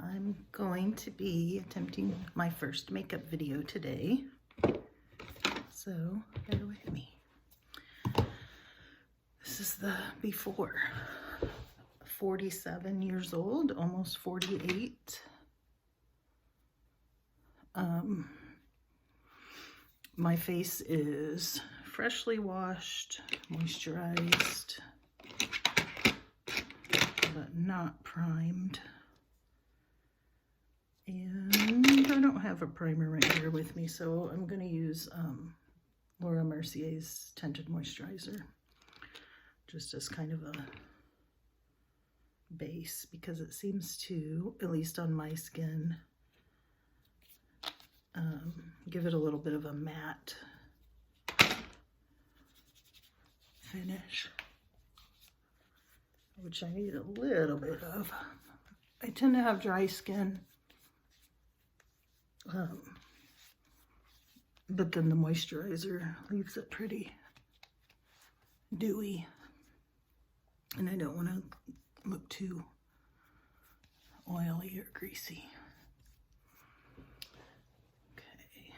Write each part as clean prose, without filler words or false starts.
I'm going to be attempting my first makeup video today, so bear with me. This is the before. 47 years old, almost 48. My face is freshly washed, moisturized, but not primed. And I don't have a primer right here with me, so I'm going to use Laura Mercier's Tinted Moisturizer just as kind of a base, because it seems to, at least on my skin, give it a little bit of a matte finish, which I need a little bit of. I tend to have dry skin, but then the moisturizer leaves it pretty dewy, and I don't want to look too oily or greasy. Okay.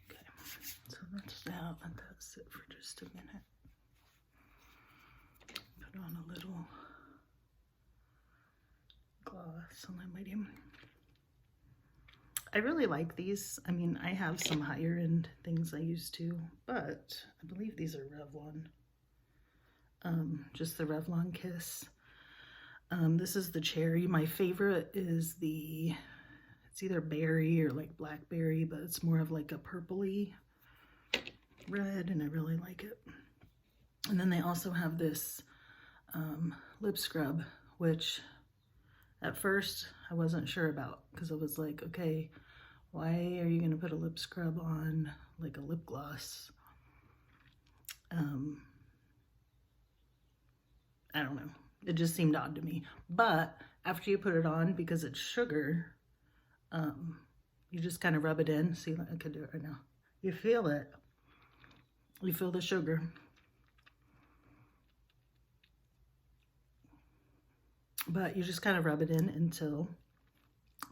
Okay, so that's that. Let that sit for just a minute. Put on a little gloss on my medium. I really like these. I mean, I have some higher end things I used to, but I believe these are Revlon. Just the Revlon Kiss. This is the cherry. My favorite is it's either berry or like blackberry, but it's more of like a purpley red, and I really like it. And then they also have this lip scrub, which at first I wasn't sure about, because I was like, okay, why are you going to put a lip scrub on like a lip gloss? I don't know. It just seemed odd to me. But after you put it on, because it's sugar, you just kind of rub it in. See, I could do it right now. You feel it. You feel the sugar. But you just kind of rub it in until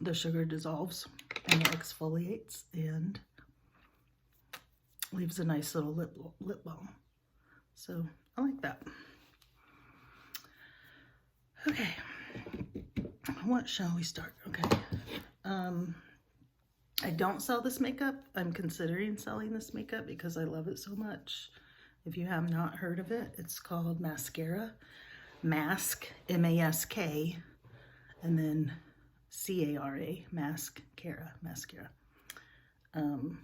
the sugar dissolves and it exfoliates and leaves a nice little lip balm. So I like that. Okay, what shall we start? Okay, I don't sell this makeup. I'm considering selling this makeup because I love it so much. If you have not heard of it, it's called Maskcara. Mask, M-A-S-K, and then C-A-R-A, Maskcara. And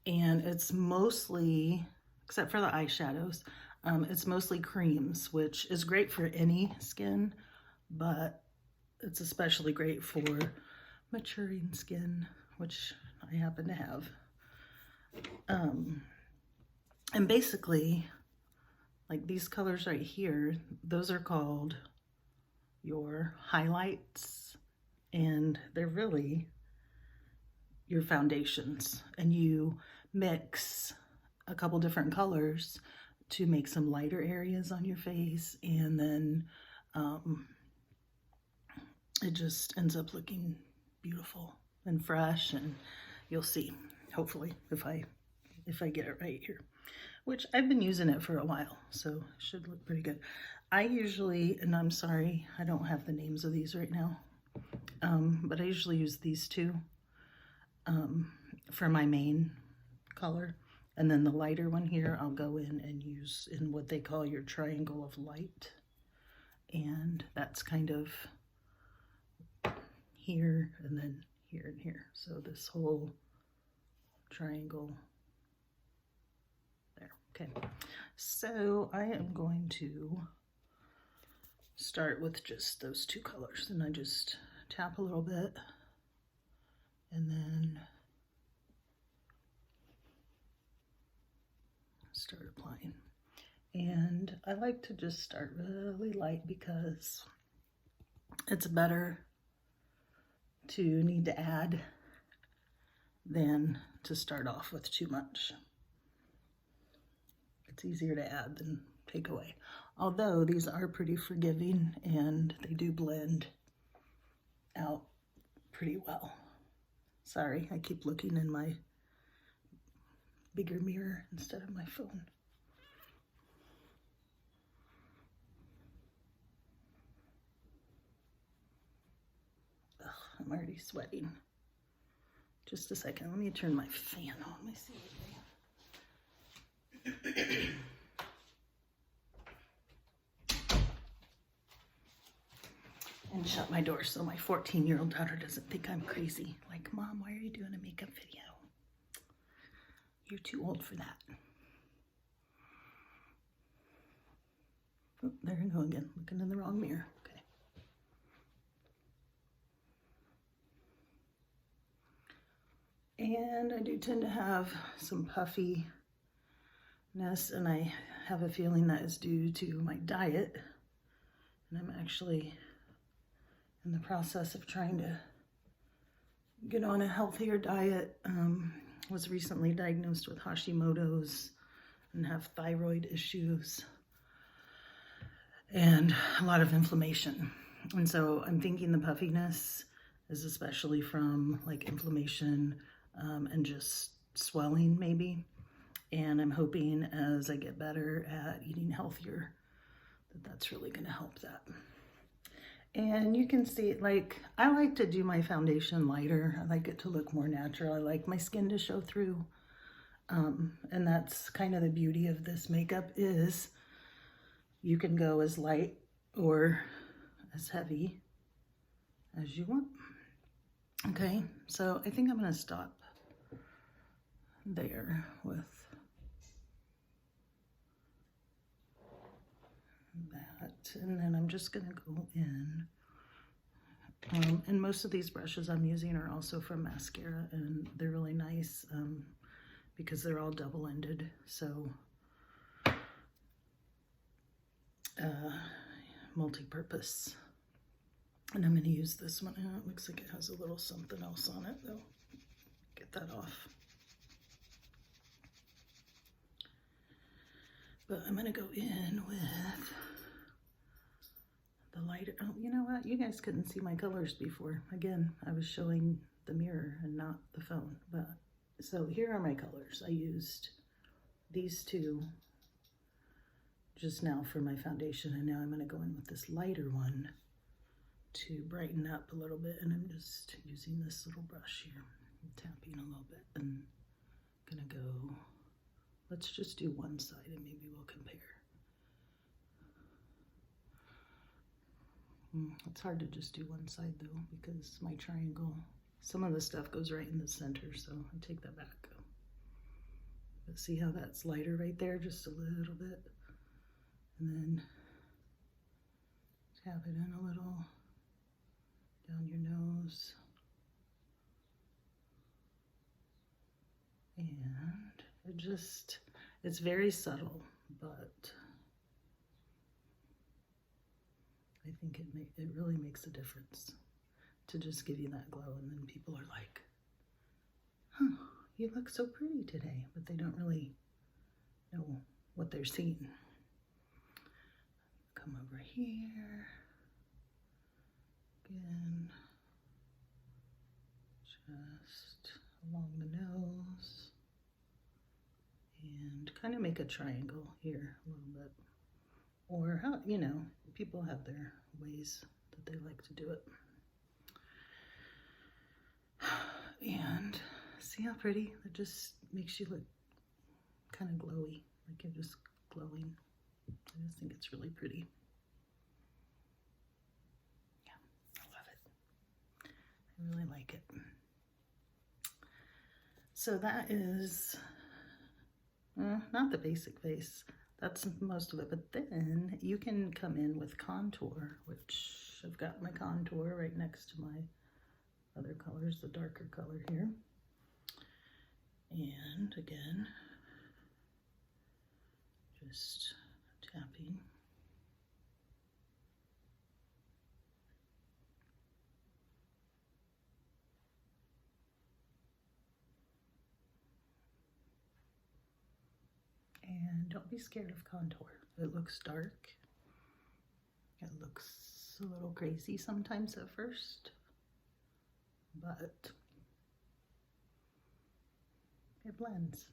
it's mostly, except for the eyeshadows, it's mostly creams, which is great for any skin, but it's especially great for maturing skin, which I happen to have. And basically, like these colors right here, those are called your highlights, and they're really your foundations. And you mix a couple different colors to make some lighter areas on your face, and then it just ends up looking beautiful and fresh, and you'll see, hopefully, if I get it right here. Which I've been using it for a while, so it should look pretty good. I usually, and I'm sorry, I don't have the names of these right now, but I usually use these two for my main color. And then the lighter one here, I'll go in and use in what they call your triangle of light. And that's kind of here, and then here and here. So this whole triangle. Okay, so I am going to start with just those two colors, and I just tap a little bit and then start applying. And I like to just start really light because it's better to need to add than to start off with too much. It's easier to add than take away. Although these are pretty forgiving and they do blend out pretty well. Sorry, I keep looking in my bigger mirror instead of my phone. Ugh, I'm already sweating. Just a second, let me turn my fan on. Let me see. And shut my door so my 14-year-old daughter doesn't think I'm crazy. Like, Mom, why are you doing a makeup video? You're too old for that. Oh, there I go again, looking in the wrong mirror. Okay. And I do tend to have some puffiness, and I have a feeling that is due to my diet. And I'm actually in the process of trying to get on a healthier diet. Was recently diagnosed with Hashimoto's and have thyroid issues and a lot of inflammation. And so I'm thinking the puffiness is especially from like inflammation and just swelling maybe. And I'm hoping as I get better at eating healthier that that's really going to help that. And you can see, like, I like to do my foundation lighter. I like it to look more natural. I like my skin to show through. And that's kind of the beauty of this makeup is you can go as light or as heavy as you want. Okay, so I think I'm going to stop there with that, and then I'm just going to go in. And most of these brushes I'm using are also from Maskcara, and they're really nice because they're all double-ended, so multi-purpose. And I'm going to use this one. It looks like it has a little something else on it, though. Get that off. But I'm going to go in with the lighter. Oh, you know what? You guys couldn't see my colors before. Again, I was showing the mirror and not the phone. But so here are my colors. I used these two just now for my foundation, and now I'm going to go in with this lighter one to brighten up a little bit. And I'm just using this little brush here, I'm tapping a little bit, and I'm going to go. Let's just do one side and maybe we'll compare. It's hard to just do one side though, because my triangle, some of the stuff goes right in the center, so I take that back. But see how that's lighter right there, just a little bit. And then tap it in a little down your nose. And it just, it's very subtle, but I think it really makes a difference to just give you that glow, and then people are like, huh, you look so pretty today, but they don't really know what they're seeing. Come over here, again, just along the nose, and kind of make a triangle here a little bit. Or how, you know, people have their ways that they like to do it. And see how pretty? It just makes you look kind of glowy, like you're just glowing. I just think it's really pretty. Yeah, I love it. I really like it. So that is not the basic face. That's most of it, but then you can come in with contour, which I've got my contour right next to my other colors, the darker color here. And again, just tapping. And don't be scared of contour. It looks dark. It looks a little crazy sometimes at first, but it blends.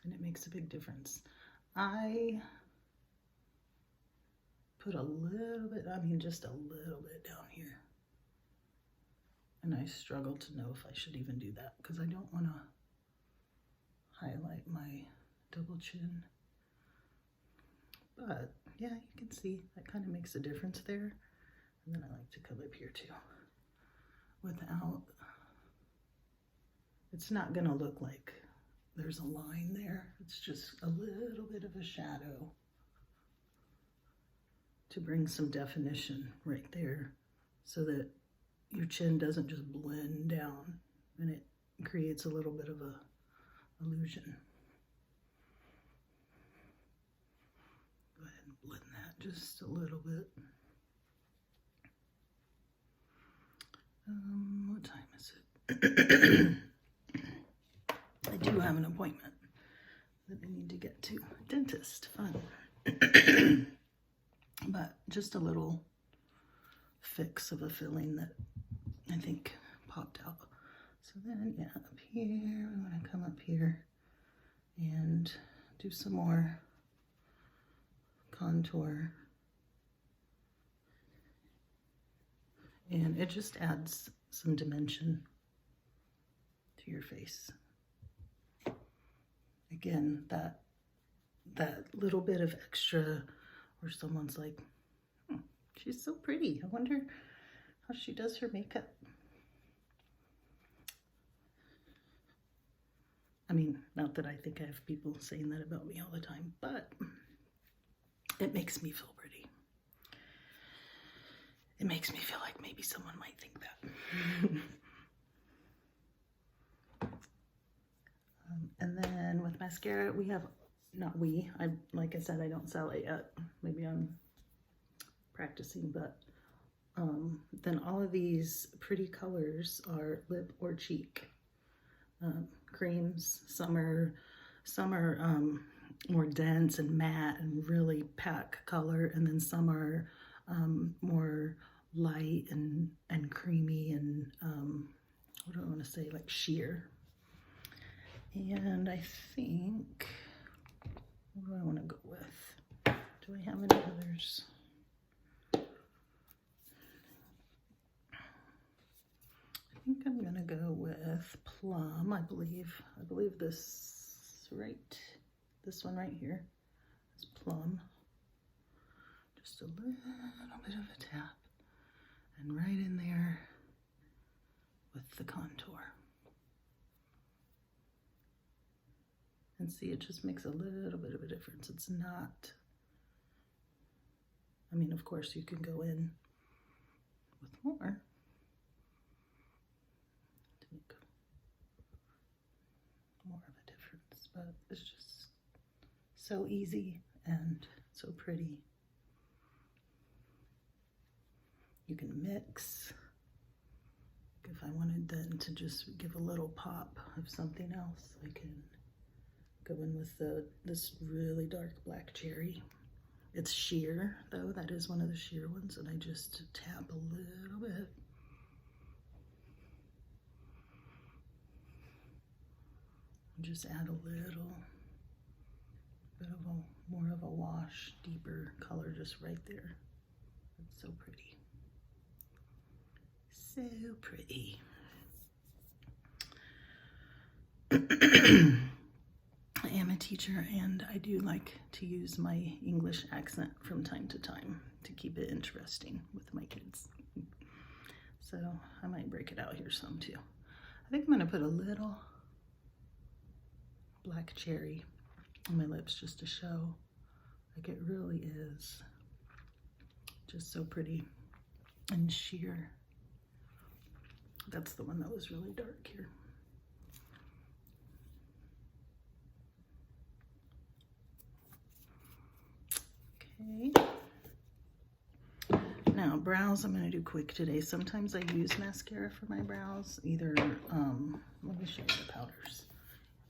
And it makes a big difference. I put a little bit, I mean just a little bit down here. And I struggle to know if I should even do that because I don't want to highlight my double chin. But yeah, you can see that kind of makes a difference there. And then I like to come up here too. Without, it's not gonna look like there's a line there. It's just a little bit of a shadow to bring some definition right there so that your chin doesn't just blend down and it creates a little bit of a illusion. Go ahead and blend that just a little bit. What time is it? I do have an appointment that I need to get to. Dentist, fun. But just a little fix of a filling that I think popped out. So then, yeah, up here, we want to come up here and do some more contour. And it just adds some dimension to your face. Again, that little bit of extra where someone's like, she's so pretty. I wonder how she does her makeup. I mean, not that I think I have people saying that about me all the time, but it makes me feel pretty. It makes me feel like maybe someone might think that. And then with mascara, we have, like I said, I don't sell it yet. Maybe I'm practicing, but then all of these pretty colors are lip or cheek. Creams, some are more dense and matte and really pack color, and then some are more light and creamy and what do I want to say, like sheer. And I think, what do I want to go with? Do I have any others? I think I'm gonna go with Plum, I believe. I believe this one right here is Plum. Just a little bit of a tap. And right in there with the contour. And see, it just makes a little bit of a difference. It's not, I mean, of course you can go in with more to make more of a difference, but it's just so easy and so pretty. You can mix. If I wanted then to just give a little pop of something else, I can go in with this really dark black cherry. It's sheer though, that is one of the sheer ones, and I just tap a little bit. Just add a little bit of more of a wash, deeper color just right there. It's so pretty. So pretty. I am a teacher and I do like to use my English accent from time to time to keep it interesting with my kids. So I might break it out here some too. I think I'm gonna put a little black cherry on my lips just to show like it really is just so pretty and sheer. That's the one that was really dark here. Okay. Now brows, I'm going to do quick today. Sometimes I use mascara for my brows. Either, let me show you the powders.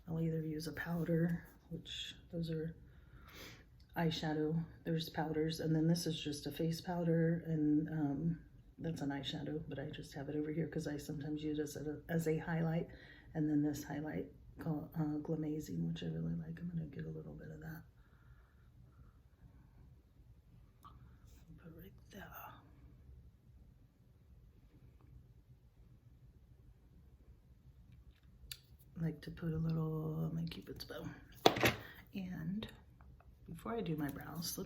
I'll either use use a powder, which those are eyeshadow. There's powders, and then this is just a face powder, and that's an eyeshadow, but I just have it over here because I sometimes use it as a highlight. And then this highlight called Glamazing, which I really like. I'm going to get a little bit of that. Put right there. I like to put a little my Cupid's bow. And before I do my brows,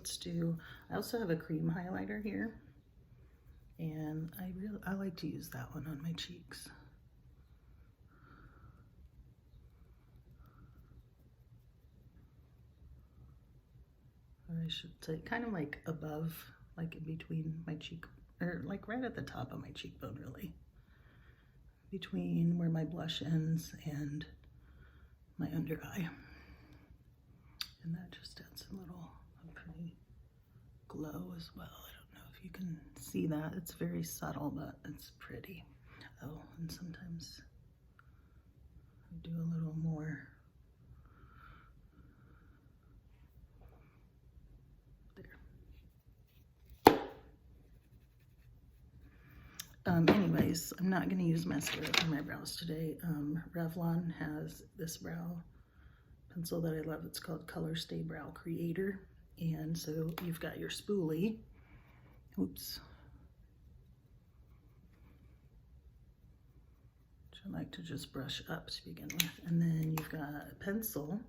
I also have a cream highlighter here, and I like to use that one on my cheeks. Or I should say kind of like above, like in between my cheek, or like right at the top of my cheekbone, really. Between where my blush ends and my under eye. And that just adds a pretty glow as well. I don't know if you can see that. It's very subtle, but it's pretty. Oh, and sometimes I do a little more there. Anyways, I'm not going to use mascara for my brows today. Revlon has this brow pencil that I love. It's called Color Stay Brow Creator. And so you've got your spoolie. Oops. Which I like to just brush up to begin with. And then you've got a pencil,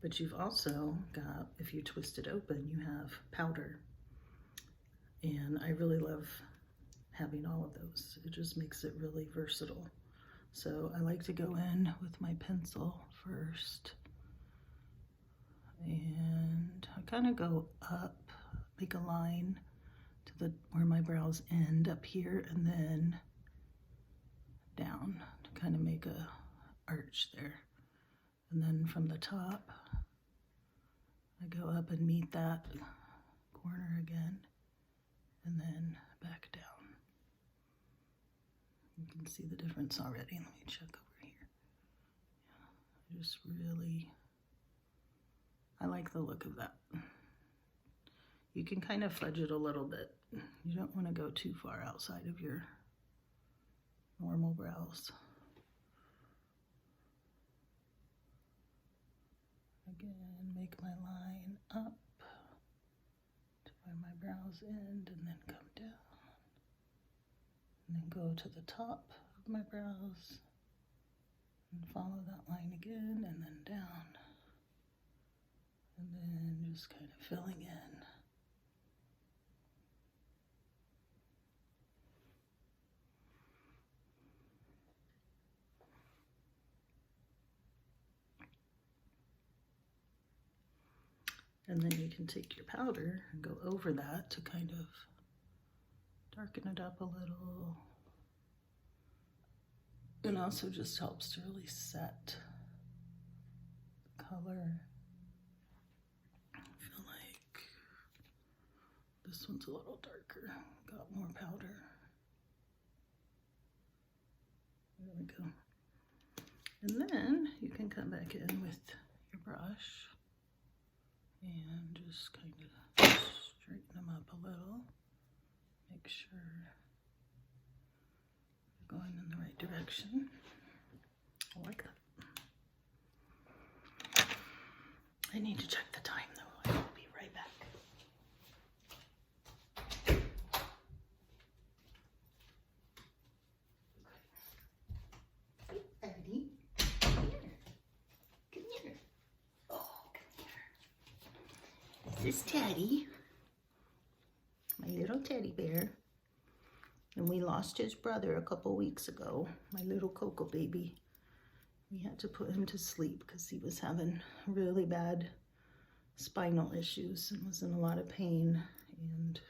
but you've also got, if you twist it open, you have powder. And I really love having all of those. It just makes it really versatile. So I like to go in with my pencil first, and I kind of go up, make a line to where my brows end up here, and then down to kind of make a arch there. And then from the top, I go up and meet that corner again, and then back down. You can see the difference already. Let me check over here. Yeah, just really, I like the look of that. You can kind of fudge it a little bit. You don't want to go too far outside of your normal brows. Again, make my line up to where my brows end, and then come down. And then go to the top of my brows and follow that line again, and then down. And then just kind of filling in. And then you can take your powder and go over that to kind of darken it up a little. It also just helps to really set the color. I feel like this one's a little darker, got more powder. There we go. And then you can come back in with your brush and just kind of straighten them up a little. Make sure you're going in the right direction. I like that. I need to check the time though. I will be right back. Hey, Eddie. Come here. Come here. Oh, come here. This is Teddy. My little teddy bear. And we lost his brother a couple weeks ago, my little Coco baby. We had to put him to sleep because he was having really bad spinal issues and was in a lot of pain. And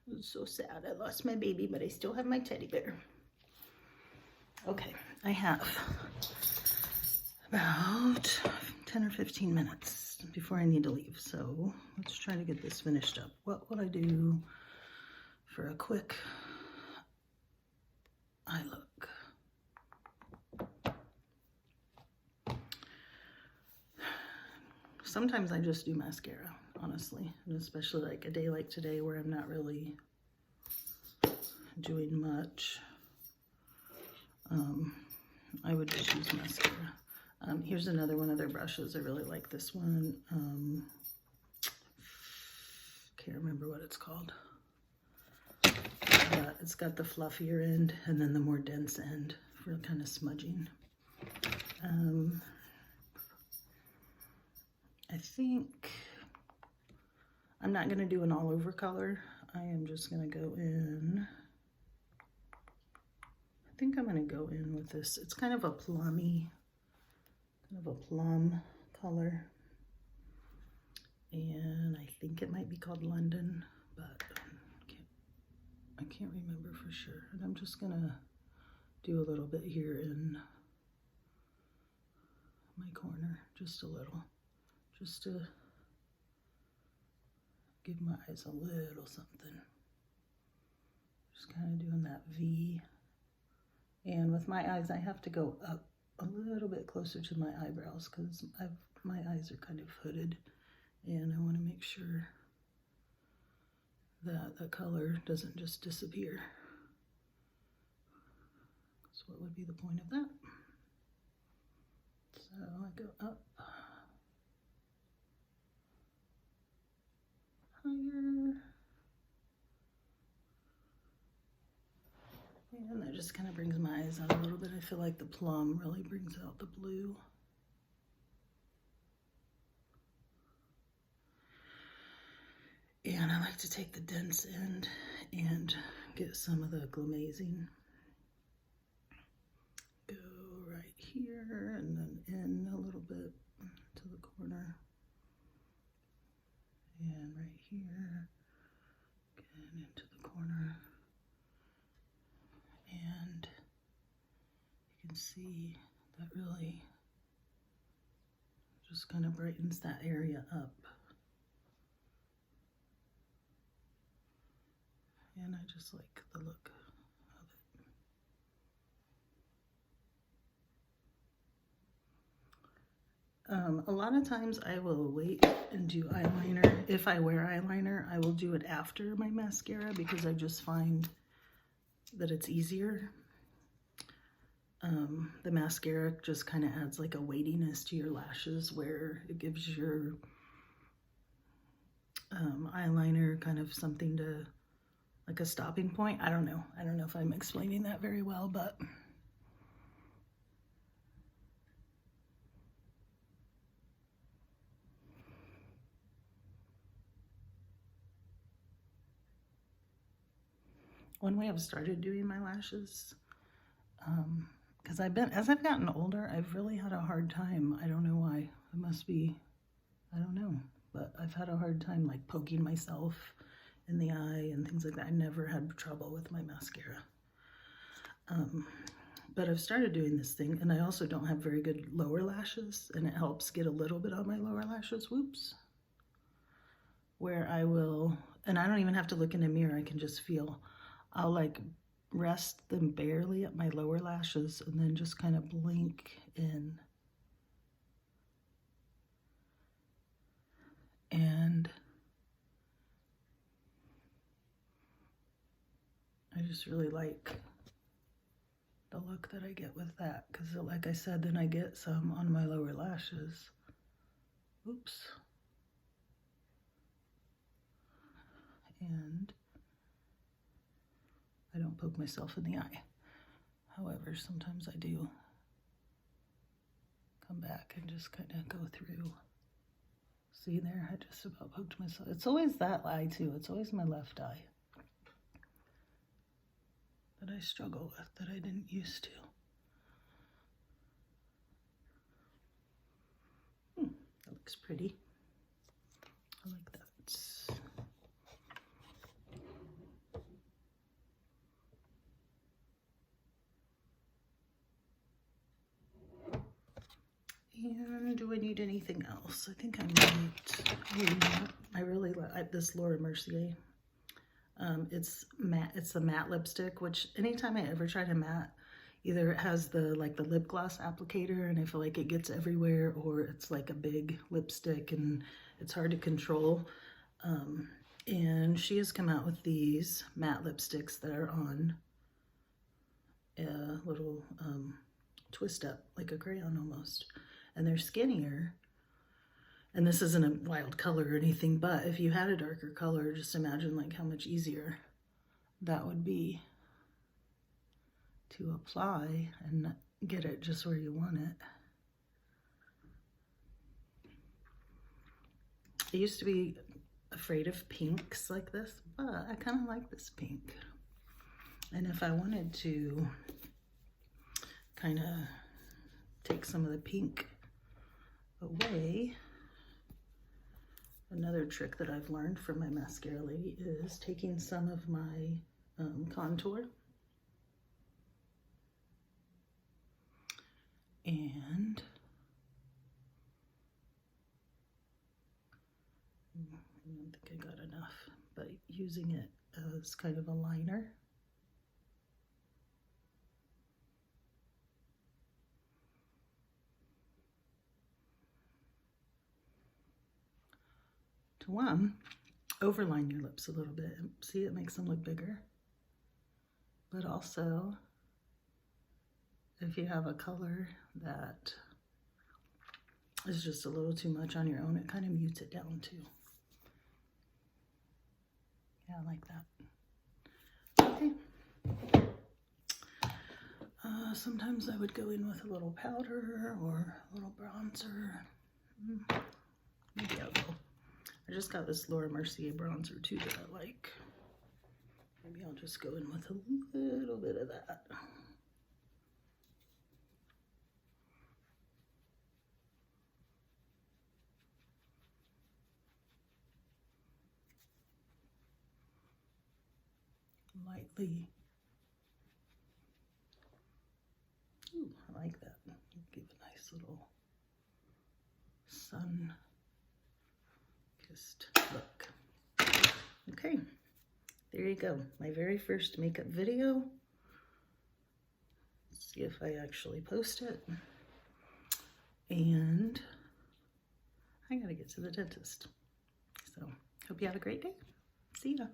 it was so sad. I lost my baby, but I still have my teddy bear. Okay, I have about 10 or 15 minutes before I need to leave. So let's try to get this finished up. What will I do for a quick eye look? sometimes I just do mascara, honestly, and especially like a day like today where I'm not really doing much. I would just use mascara. Here's another one of their brushes. I really like this one. Can't remember what it's called. But it's got the fluffier end and then the more dense end for kind of smudging. I think I'm not going to do an all over color. I am just going to go in. I think I'm going to go in with this. It's kind of a plummy, kind of a plum color. And I think it might be called London, but I can't remember for sure. And I'm just going to do a little bit here in my corner, just a little, just to give my eyes a little something. Just kind of doing that V. And with my eyes, I have to go up a little bit closer to my eyebrows because my eyes are kind of hooded, and I want to make sure that the color doesn't just disappear. So what would be the point of that? So I go up, higher, and that just kind of brings my eyes out a little bit. I feel like the plum really brings out the blue. And I like to take the dense end and get some of the glazing. Go right here and then in a little bit to the corner. And right here, again into the corner. And you can see that really just kind of brightens that area up. And I just like the look of it. A lot of times I will wait and do eyeliner. If I wear eyeliner, I will do it after my mascara because I just find that it's easier. The mascara just kind of adds like a weightiness to your lashes where it gives your eyeliner kind of something to, like a stopping point. I don't know if I'm explaining that very well, but one way I've started doing my lashes, because as I've gotten older, I've really had a hard time. I don't know why. It must be, I don't know, but I've had a hard time like poking myself in the eye and things like that. I never had trouble with my mascara. But I've started doing this thing, and I also don't have very good lower lashes, and it helps get a little bit on my lower lashes, whoops, where I will, and I don't even have to look in a mirror, I can just feel, I'll like rest them barely at my lower lashes and then just kind of blink in. And I just really like the look that I get with that, because like I said, then I get some on my lower lashes. Oops. And I don't poke myself in the eye. However, sometimes I do come back and just kind of go through. See there, I just about poked myself. It's always that eye too. It's always my left eye that I struggle with, that I didn't used to. That looks pretty. I like that. And do I need anything else? I think I might. I really like this Laura Mercier. It's matte. It's a matte lipstick, which anytime I ever try to matte, Either it has the like the lip gloss applicator and I feel like it gets everywhere, or it's like a big lipstick and it's hard to control. And she has come out with these matte lipsticks that are on a little twist up, like a crayon almost. And they're skinnier. And this isn't a wild color or anything, but if you had a darker color, just imagine like how much easier that would be to apply and get it just where you want it. I used to be afraid of pinks like this, but I kind of like this pink. And if I wanted to kind of take some of the pink away, another trick that I've learned from my mascara lady is taking some of my contour and I don't think I got enough, but using it as kind of a liner. To one, overline your lips a little bit. See, it makes them look bigger. But also, if you have a color that is just a little too much on your own, it kind of mutes it down too. Yeah, I like that. Okay. Sometimes I would go in with a little powder or a little bronzer. Maybe I'll go. I just got this Laura Mercier bronzer too that I like. Maybe I'll just go in with a little bit of that. Lightly. Ooh, I like that. Give a nice little sun kissed look. Okay, there you go. My very first makeup video. Let's see if I actually post it. And I gotta get to the dentist. So, hope you have a great day. See ya.